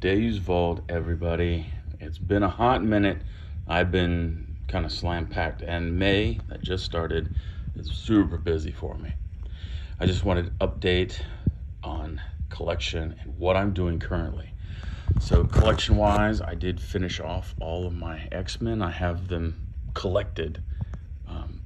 Days Vault, everybody. It's been a hot minute. I've been kind of slam packed, and May that just started is super busy for me. I just wanted to update on collection and what I'm doing currently. So collection wise, I did finish off all of my X-Men. I have them collected,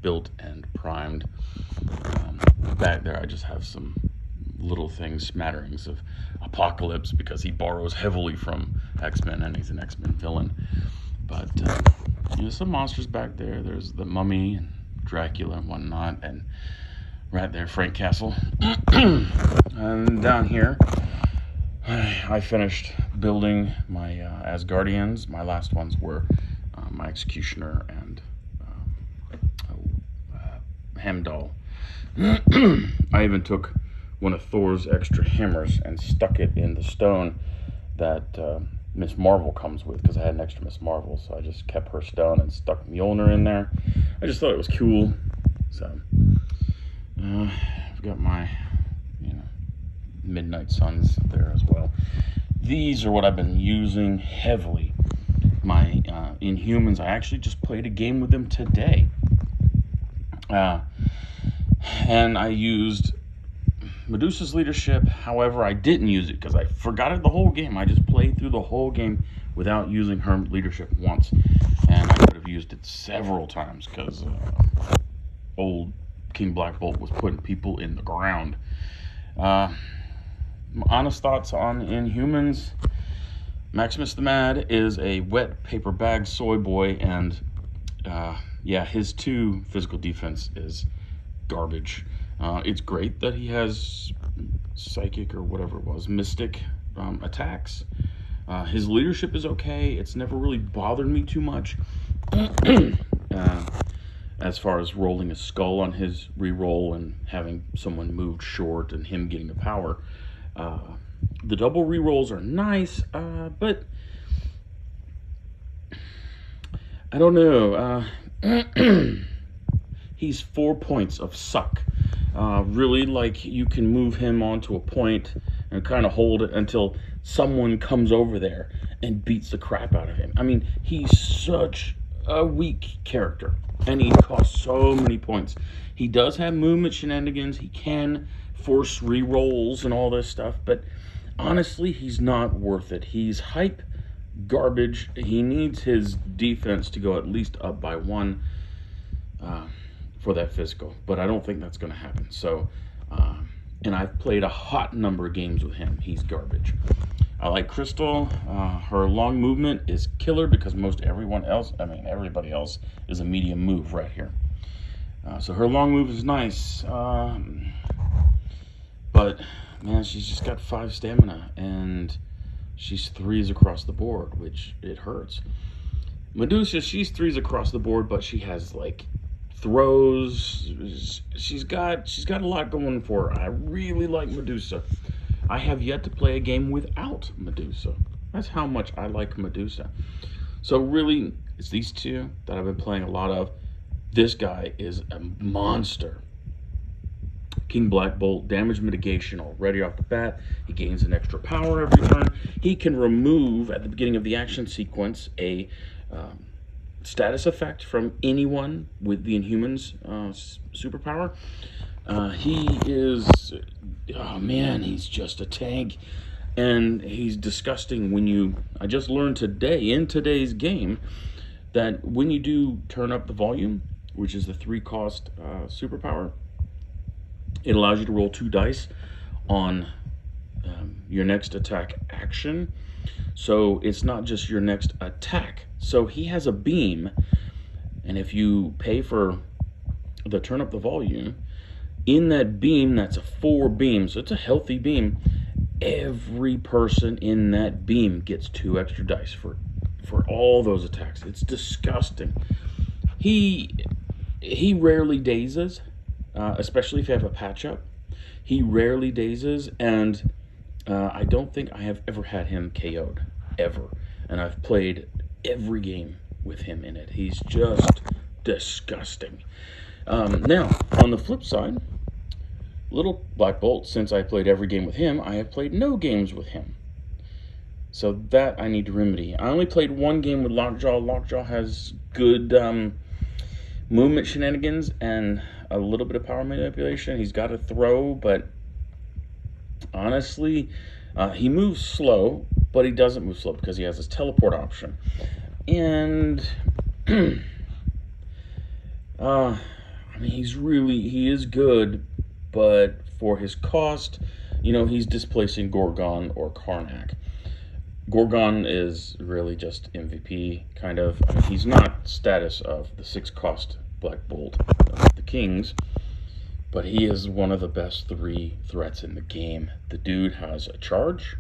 built and primed. Back there I just have some little things, smatterings of Apocalypse, because he borrows heavily from X-Men and he's an X-Men villain. But some monsters back there. There's the Mummy and Dracula and whatnot, and right there Frank Castle. And down here I finished building my Asgardians. My last ones were my Executioner and Heimdall. I even took one of Thor's extra hammers and stuck it in the stone that Miss Marvel comes with, because I had an extra Miss Marvel, so I just kept her stone and stuck Mjolnir in there. I just thought it was cool. So I've got my Midnight Suns there as well. These are what I've been using heavily. My Inhumans, I actually just played a game with them today. And I used Medusa's leadership. However, I didn't use it because I forgot it the whole game. I just played through the whole game without using her leadership once. And I could have used it several times, because old King Black Bolt was putting people in the ground. Honest thoughts on Inhumans. Maximus the Mad is a wet paper bag soy boy, and his 2 physical defense is garbage. It's great that he has psychic or whatever it was, mystic attacks. His leadership is okay. It's never really bothered me too much. As far as rolling a skull on his reroll and having someone moved short and him getting the power. The double rerolls are nice, but I don't know. He's 4 points of suck. Really, like, you can move him onto a point and kind of hold it until someone comes over there and beats the crap out of him. I mean, he's such a weak character, and he costs so many points. He does have movement shenanigans. He can force rerolls and all this stuff, but honestly, he's not worth it. He's hype garbage. He needs his defense to go at least up by 1 for that physical, but I don't think that's going to happen. So, and I've played a hot number of games with him. He's garbage. I like Crystal. Her long movement is killer, because everybody else is a medium move right here. So her long move is nice. But man, she's just got 5 stamina, and she's 3s across the board, which it hurts. Medusa, she's 3s across the board, but she has like throws. She's got a lot going for her. I really like Medusa. I have yet to play a game without Medusa. That's how much I like Medusa. So really, it's these 2 that I've been playing a lot of. This guy is a monster. King Black Bolt, damage mitigation already off the bat. He gains an extra power every turn. He can remove, at the beginning of the action sequence, a status effect from anyone with the Inhumans superpower. He is, oh man, he's just a tank. And he's disgusting I just learned today, in today's game, that when you do turn up the volume, which is the 3-cost superpower, it allows you to roll 2 dice on your next attack action. So it's not just your next attack. So he has a beam, and if you pay for the turn up the volume, in that beam, that's a 4 beam, so it's a healthy beam. Every person in that beam gets 2 extra dice for all those attacks. It's disgusting. He rarely dazes. Especially if you have a patch up. He rarely dazes, and I don't think I have ever had him KO'd, ever. And I've played every game with him in it. He's just disgusting. Now, on the flip side, Little Black Bolt, since I played every game with him, I have played no games with him. So that I need to remedy. I only played one game with Lockjaw. Lockjaw has good movement shenanigans and a little bit of power manipulation. He's got a throw, but honestly, he moves slow, but he doesn't move slow because he has his teleport option. And I mean, he is good, but for his cost, he's displacing Gorgon or Karnak. Gorgon is really just MVP, kind of. I mean, he's not status of the 6-cost Black Bolt of the Kings, but he is one of the best 3 threats in the game. The dude has a charge,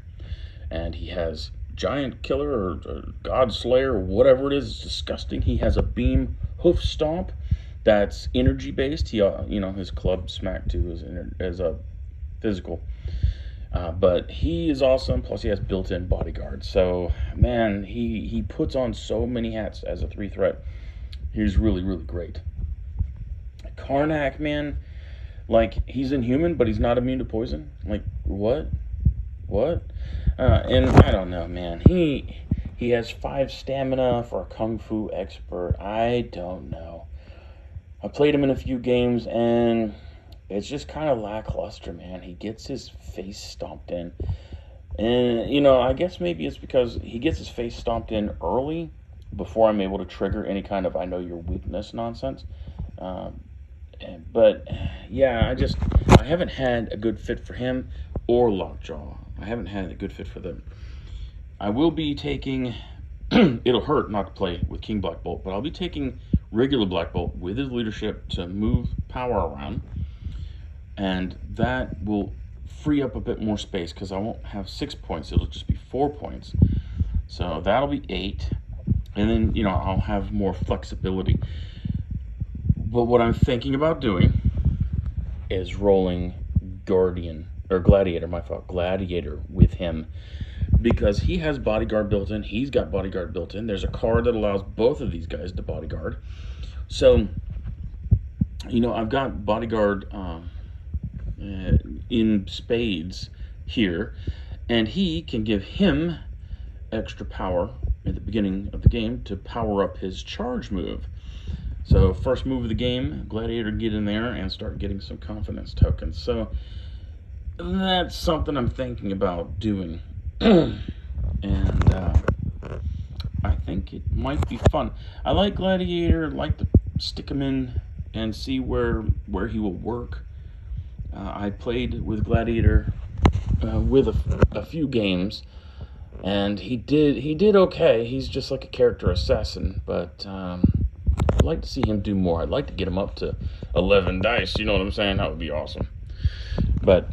and he has Giant Killer or God Slayer, or whatever it is. It's disgusting. He has a Beam Hoof Stomp that's energy based. He, his club smack too is a physical. But he is awesome. Plus, he has built-in bodyguard. So, man, he puts on so many hats as a 3 threat. He's really, really great. Karnak, man, like, he's inhuman, but he's not immune to poison. Like, what? And I don't know, man. He has 5 stamina for a kung fu expert. I don't know. I played him in a few games, and it's just kind of lackluster, man. He gets his face stomped in. And, I guess maybe it's because he gets his face stomped in early before I'm able to trigger any kind of I know your weakness nonsense. But, yeah, I haven't had a good fit for him or Lockjaw. I haven't had a good fit for them. I will be taking, it'll hurt not to play with King Black Bolt, but I'll be taking regular Black Bolt with his leadership to move power around. And that will free up a bit more space because I won't have 6 points. It'll just be 4 points. So that'll be 8. And then, I'll have more flexibility. But what I'm thinking about doing is rolling Gladiator with him. Because he has bodyguard built in. He's got bodyguard built in. There's a card that allows both of these guys to bodyguard. So, I've got bodyguard in spades here, and he can give him extra power at the beginning of the game to power up his charge move. So first move of the game, Gladiator get in there and start getting some confidence tokens. So that's something I'm thinking about doing. And I think it might be fun. I like Gladiator, like to stick him in and see where he will work. I played with Gladiator with a few games, and he did okay. He's just like a character assassin, but I'd like to see him do more. I'd like to get him up to 11 dice. You know what I'm saying? That would be awesome. But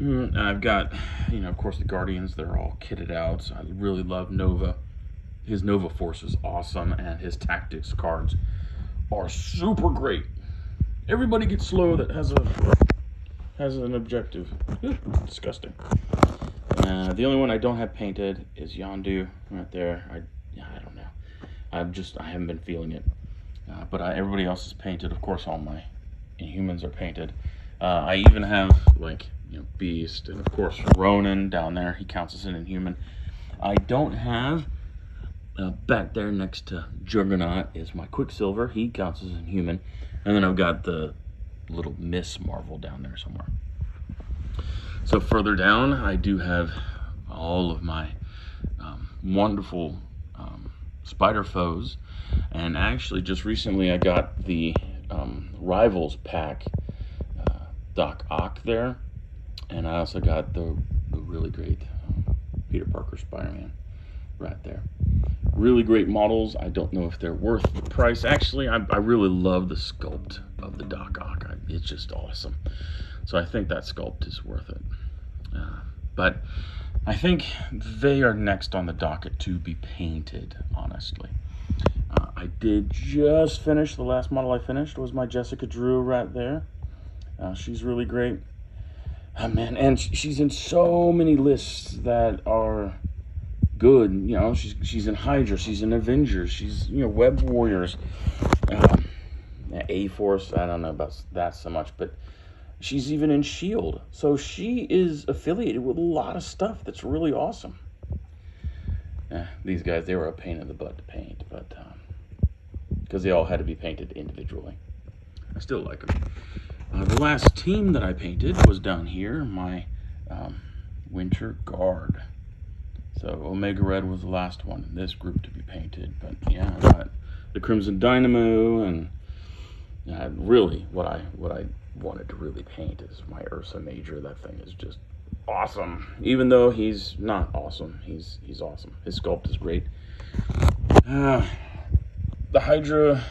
I've got, of course, the Guardians. They're all kitted out. So I really love Nova. His Nova Force is awesome, and his tactics cards are super great. Everybody gets slow that has an objective. Disgusting. The only one I don't have painted is Yondu right there. I don't know. I haven't been feeling it. But everybody else is painted. Of course, all my Inhumans are painted. I even have Beast and of course Ronan down there. He counts as an Inhuman. I don't have back there next to Juggernaut is my Quicksilver. He counts as an Inhuman. And then I've got the little Miss Marvel down there somewhere. So further down, I do have all of my wonderful spider foes. And actually, just recently, I got the Rivals pack Doc Ock there. And I also got the really great Peter Parker Spider-Man right there. Really great models. I don't know if they're worth the price. Actually, I really love the sculpt of the Doc Ock. It's just awesome. So I think that sculpt is worth it. But I think they are next on the docket to be painted, honestly. I did just finish, the last model I finished was my Jessica Drew right there. She's really great. Man, and she's in so many lists that are good. She's in Hydra, she's in Avengers, she's Web Warriors, A-Force. I don't know about that so much, but she's even in SHIELD. So she is affiliated with a lot of stuff that's really awesome. These guys, they were a pain in the butt to paint, but because they all had to be painted individually. I still like them. The last team that I painted was down here, my Winter Guard. So Omega Red was the last one in this group to be painted. But yeah, I got the Crimson Dynamo, and really what I wanted to really paint is my Ursa Major. That thing is just awesome. Even though he's not awesome, he's awesome. His sculpt is great. The Hydra,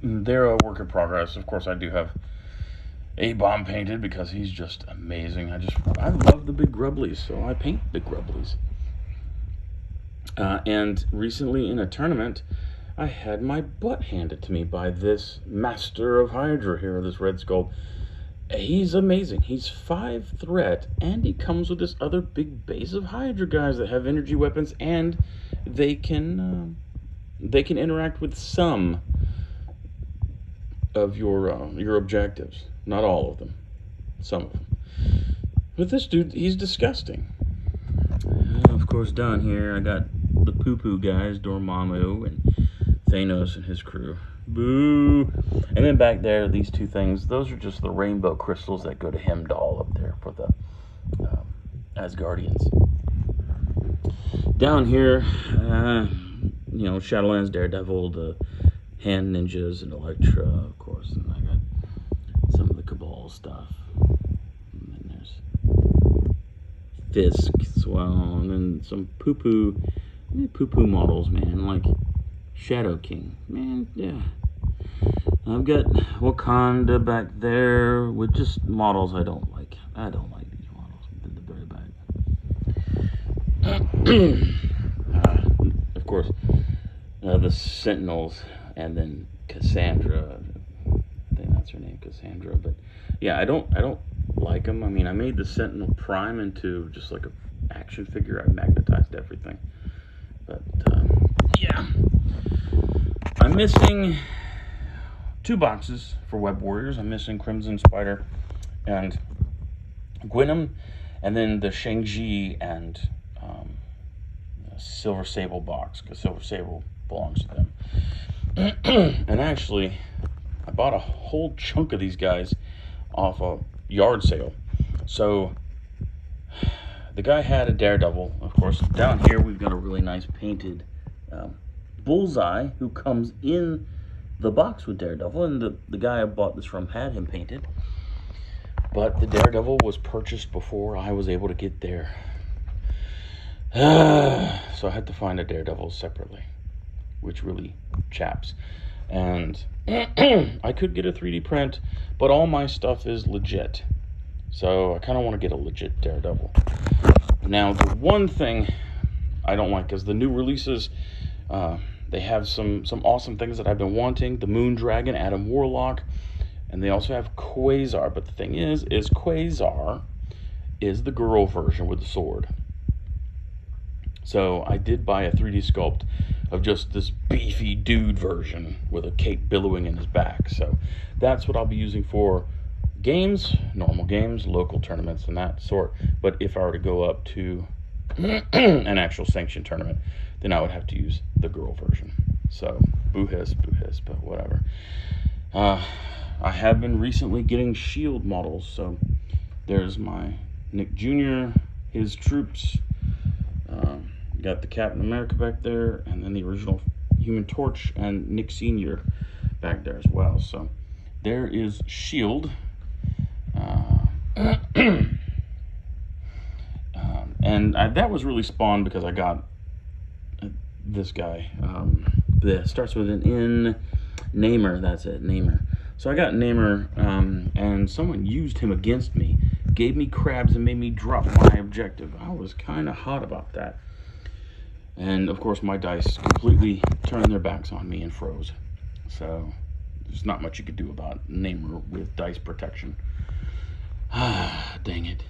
they're a work in progress. Of course, I do have A-Bomb painted because he's just amazing. I love the big grubblies, so I paint big grubblies. And recently in a tournament, I had my butt handed to me by this Master of Hydra here, this Red Skull. He's amazing. He's 5 threat, and he comes with this other big base of Hydra guys that have energy weapons, and they can interact with some of your objectives. Not all of them, some of them. But this dude, he's disgusting. Of course, down here I got the poo-poo guys, Dormammu and Thanos and his crew. Boo! And then back there, these two things, those are just the rainbow crystals that go to Heimdall up there for the Asgardians. Down here, Shadowlands Daredevil, the Hand Ninjas, and Elektra, of course, and I got some of the Cabal stuff. And then there's Fisk as well, and then some poo-poo models, man, like Shadow King, man, yeah. I've got Wakanda back there with just models I don't like. I don't like these models. They're very bad. Of course, the Sentinels, and then Cassandra. I think that's her name, Cassandra. But yeah, I don't like them. I mean, I made the Sentinel Prime into just like a action figure. I magnetized everything. But yeah, I'm missing 2 boxes for Web Warriors. I'm missing Crimson Spider and Gwynnum, and then the Shang-Chi and Silver Sable box, because Silver Sable belongs to them. And actually, I bought a whole chunk of these guys off a yard sale. So the guy had a Daredevil, of course. Down here we've got a really nice painted Bullseye who comes in the box with Daredevil, and the guy I bought this from had him painted. But the Daredevil was purchased before I was able to get there. So I had to find a Daredevil separately, which really chaps. And I could get a 3D print, but all my stuff is legit. So I kind of want to get a legit Daredevil. Now, the one thing I don't like is the new releases. They have some awesome things that I've been wanting. The Moon Dragon, Adam Warlock, and they also have Quasar. But the thing is Quasar is the girl version with the sword. So I did buy a 3D sculpt of just this beefy dude version with a cape billowing in his back. So that's what I'll be using for games, normal games, local tournaments, and that sort. But if I were to go up to an actual sanctioned tournament, then I would have to use the girl version. So boo-hiss, but whatever. I have been recently getting SHIELD models. So there's my Nick Jr., his troops. Got the Captain America back there, and then the original Human Torch and Nick Sr. back there as well. So there is SHIELD. And that was really spawned because I got this guy. That starts with an N. Namer, that's it, Namer. So I got Namer, and someone used him against me, gave me crabs, and made me drop my objective. I was kind of hot about that. And of course my dice completely turned their backs on me and froze. So there's not much you could do about Namer with dice protection. Dang it.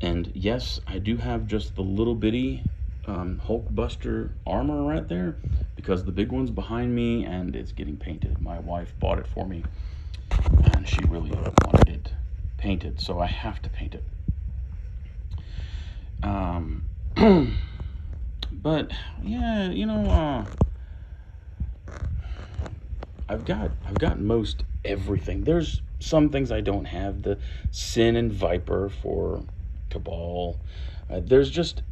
And yes, I do have just the little bitty Hulkbuster armor right there, because the big one's behind me and it's getting painted. My wife bought it for me and she really wanted it painted, so I have to paint it. But yeah, I've got most everything. There's some things I don't have. The Sin and Viper for Cabal. There's just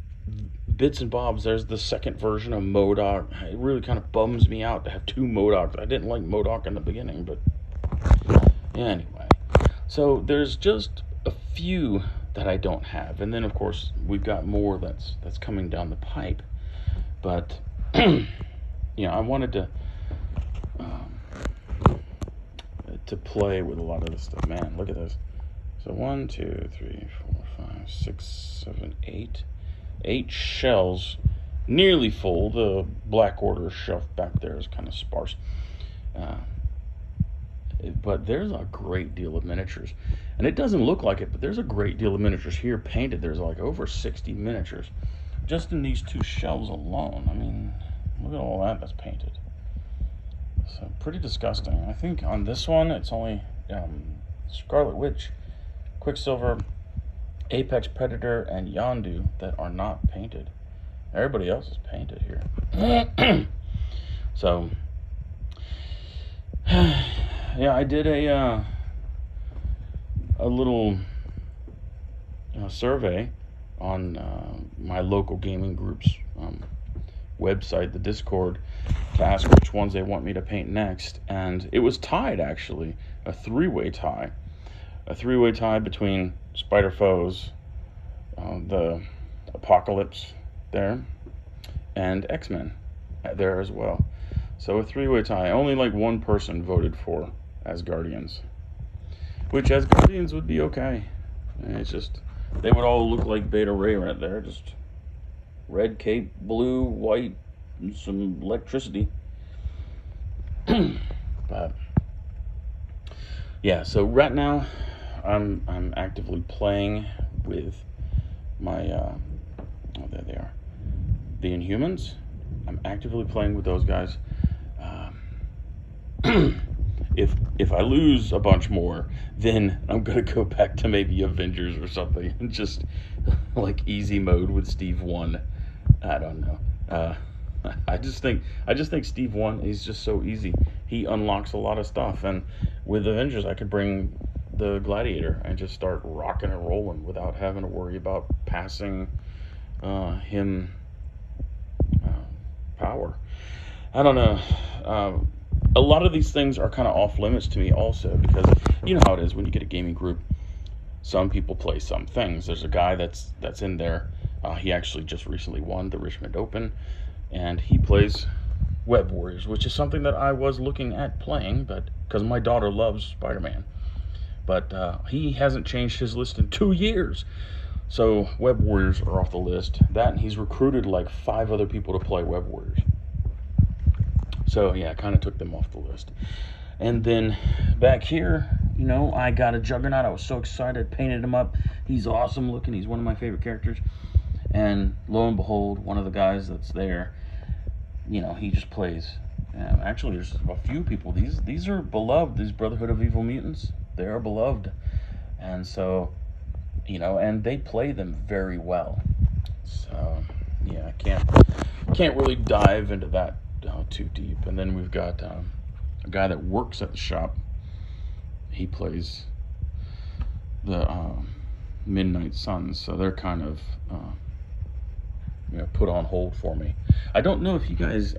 bits and bobs. There's the second version of MODOK. It really kind of bums me out to have two MODOKs. I didn't like MODOK in the beginning, but yeah, anyway. So there's just a few that I don't have, and then of course we've got more that's coming down the pipe. But I wanted to play with a lot of this stuff. Man, look at this. So 1, 2, 3, 4, 5, 6, 7, 8. 8 shells, nearly full. The Black Order shelf back there is kind of sparse. But there's a great deal of miniatures. And it doesn't look like it, but there's a great deal of miniatures here painted. There's like over 60 miniatures just in these 2 shelves alone. I mean, look at all that's painted. So pretty disgusting. I think on this one it's only Scarlet Witch, Quicksilver, Apex Predator, and Yondu that are not painted. Everybody else is painted here. So yeah, I did a little survey on my local gaming group's website, the Discord, to ask which ones they want me to paint next, and it was tied, actually, a three-way tie between Spider Foes, the Apocalypse there, and X-Men there as well. So a three-way tie. Only like one person voted for Asgardians, which Asgardians would be okay. It's just they would all look like Beta Ray right there, just red cape, blue, white, and some electricity. But yeah, so right now I'm actively playing with my oh, there they are, the Inhumans. I'm actively playing with those guys. If I lose a bunch more, then I'm gonna go back to maybe Avengers or something and just like easy mode with Steve 1. I don't know. I just think Steve 1 is just so easy. He unlocks a lot of stuff, and with Avengers I could bring the Gladiator and just start rocking and rolling without having to worry about passing him power. I don't know. A lot of these things are kind of off limits to me also, because you know how it is when you get a gaming group. Some people play some things. There's a guy that's in there. He actually just recently won the Richmond Open, and he plays Web Warriors, which is something that I was looking at playing, but because my daughter loves Spider-Man. But he hasn't changed his list in 2 years. So Web Warriors are off the list. That, and he's recruited like 5 other people to play Web Warriors. So yeah, I kind of took them off the list. And then back here, I got a Juggernaut. I was so excited, painted him up. He's awesome looking. He's one of my favorite characters. And lo and behold, one of the guys that's there, he just plays. Actually, there's a few people. These are beloved. These Brotherhood of Evil Mutants, they are beloved. And so, and they play them very well. So yeah, I can't really dive into that too deep. And then we've got a guy that works at the shop. He plays the Midnight Suns, so they're kind of put on hold for me. I don't know if you guys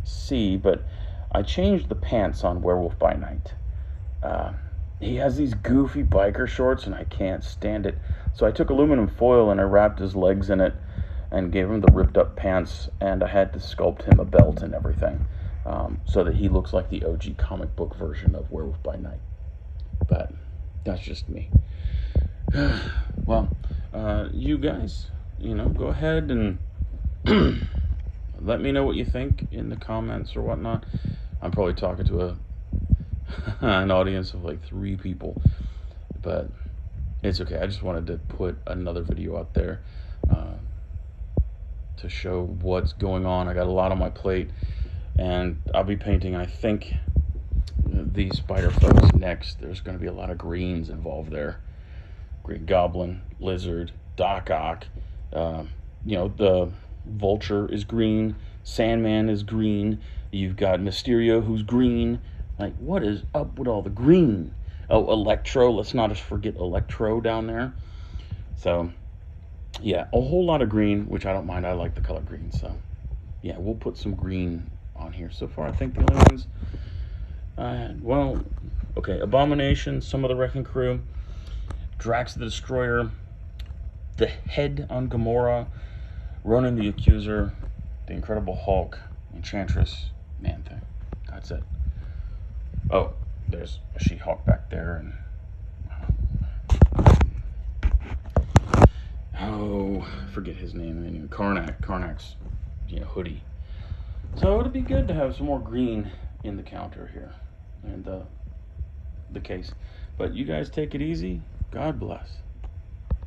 see, but I changed the pants on Werewolf by Night. He has these goofy biker shorts, and I can't stand it. So I took aluminum foil and I wrapped his legs in it and gave him the ripped up pants, and I had to sculpt him a belt and everything, so that he looks like the OG comic book version of Werewolf by Night. But that's just me. Well, you guys, go ahead and let me know what you think in the comments or whatnot. I'm probably talking to an audience of like 3 people, but it's okay. I just wanted to put another video out there to show what's going on. I got a lot on my plate, and I'll be painting, I think, these Spider Foes next. There's going to be a lot of greens involved there. Green Goblin, Lizard, Doc Ock, the Vulture is green. Sandman is green. You've got Mysterio, who's green. Like, what is up with all the green? Oh, Electro. Let's not just forget Electro down there. So, yeah, a whole lot of green, which I don't mind. I like the color green. So, yeah, we'll put some green on here. So far, I think the only ones well, okay, Abomination, some of the Wrecking Crew, Drax the Destroyer, the Head on Gamora, Ronan the Accuser, the Incredible Hulk, Enchantress, Man-Thing. That's it. Oh, there's a She-Hulk back there, and oh, I forget his name. Anyway, Karnak's, hoodie. So it'd be good to have some more green in the counter here, and the case. But you guys take it easy. God bless.